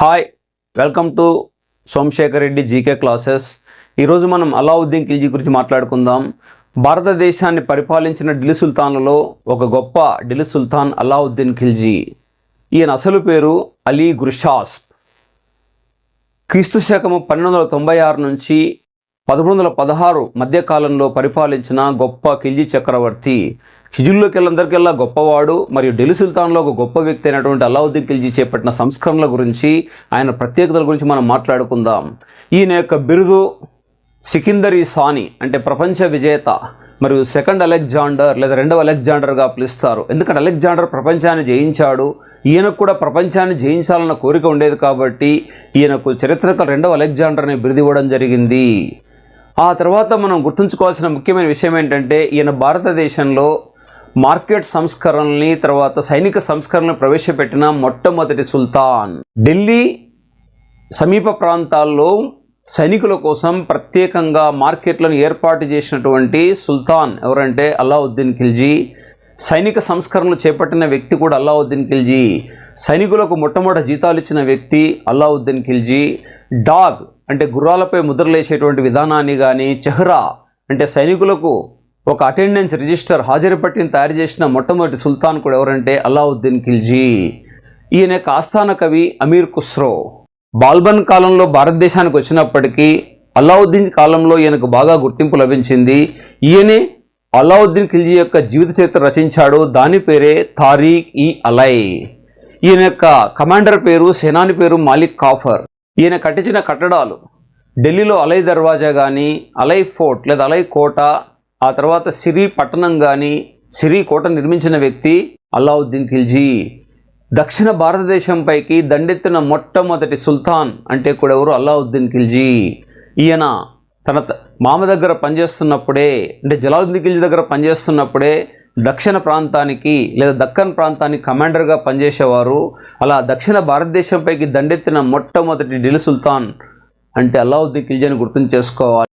Hi, welcome to Somashekar Reddy GK classes. ఈరోజు మనం అలావుద్దీన్ ఖిల్జీ గురించి మాట్లాడుకుందాం. భారతదేశాన్ని పరిపాలించిన ఢిల్లీ సుల్తాన్లలో ఒక గొప్ప ఢిల్లీ సుల్తాన్ అలావుద్దీన్ ఖిల్జీ. ఈయన అసలు పేరు అలీ గుర్షాస్ప్. క్రీస్తు శకము 1296 నుంచి 1316 మధ్యకాలంలో పరిపాలించిన గొప్ప ఖిల్జీ చక్రవర్తి. ఖిజుల్లోకెళ్ళందరికెల్లా గొప్పవాడు మరియు ఢిల్లీ సుల్తాన్లో ఒక గొప్ప వ్యక్తి అయినటువంటి అలావుద్దీన్ ఖిల్జీ చేపట్టిన సంస్కరణల గురించి, ఆయన ప్రత్యేకతల గురించి మనం మాట్లాడుకుందాం. ఈయన యొక్క బిరుదు సికిందర్ ఈ సాని, అంటే ప్రపంచ విజేత, మరియు సెకండ్ అలెగ్జాండర్ లేదా రెండవ అలెగ్జాండర్గా పిలుస్తారు. ఎందుకంటే అలెగ్జాండర్ ప్రపంచాన్ని జయించాడు, ఈయనకు కూడా ప్రపంచాన్ని జయించాలన్న కోరిక ఉండేది కాబట్టి ఈయనకు చరిత్రక రెండవ అలెగ్జాండర్ అనే బిరుదు ఇవ్వడం జరిగింది. ఆ తర్వాత మనం గుర్తుంచుకోవాల్సిన ముఖ్యమైన విషయం ఏంటంటే, ఈయన భారతదేశంలో మార్కెట్ సంస్కరణల్ని, తర్వాత సైనిక సంస్కరణలు ప్రవేశపెట్టిన మొట్టమొదటి సుల్తాన్. ఢిల్లీ సమీప ప్రాంతాల్లో సైనికుల కోసం ప్రత్యేకంగా మార్కెట్లను ఏర్పాటు చేసినటువంటి సుల్తాన్ ఎవరంటే అలావుద్దీన్ ఖిల్జీ. సైనిక సంస్కరణలు చేపట్టిన వ్యక్తి కూడా అలావుద్దీన్ ఖిల్జీ. సైనికులకు మొట్టమొదటి జీతాలు ఇచ్చిన వ్యక్తి అలావుద్దీన్ ఖిల్జీ. డాగ్ అంటే గుర్రాలపై ముద్రలేసేటువంటి విధానాన్ని కానీ, చెహ్రా అంటే సైనికులకు ఒక అటెండెన్స్ రిజిస్టర్, హాజరు పట్టిని తయారు చేసిన మొట్టమొదటి సుల్తాన్ కూడా ఎవరంటే అలావుద్దీన్ ఖిల్జీ. ఈయన యొక్క ఆస్థాన కవి అమీర్ ఖుస్రో. బాల్బన్ కాలంలో భారతదేశానికి వచ్చినప్పటికీ అలావుద్దీన్ కాలంలో ఈయనకు బాగా గుర్తింపు లభించింది. ఈయనే అలావుద్దీన్ ఖిల్జీ యొక్క జీవిత చరిత్ర రచించాడు. దాని పేరే తారీఖ్ ఈ అలై. ఈయన యొక్క కమాండర్ పేరు, సేనాని పేరు మాలిక్ కాఫర్. ఈయన కట్టించిన కట్టడాలు ఢిల్లీలో అలై దర్వాజా కానీ, అలై ఫోర్ట్ లేదా అలై కోట, ఆ తర్వాత సిరి పట్టణం కానీ, సిరి కోట నిర్మించిన వ్యక్తి అలావుద్దీన్ ఖిల్జీ. దక్షిణ భారతదేశంపైకి దండెత్తిన మొట్టమొదటి సుల్తాన్ అంటే కూడా ఎవరు? అలావుద్దీన్ ఖిల్జీ. ఈయన తన మామ దగ్గర పనిచేస్తున్నప్పుడే, అంటే జలాలుద్దీన్ ఖిల్జీ దగ్గర పనిచేస్తున్నప్పుడే దక్షిణ ప్రాంతానికి లేదా దక్కన్ ప్రాంతానికి కమాండర్గా పనిచేసేవారు. అలా దక్షిణ భారతదేశంపైకి దండెత్తిన మొట్టమొదటి ఢిల్లీ సుల్తాన్ అంటే అలావుద్దీన్ ఖిల్జీ అని గుర్తు చేసుకోవాలి.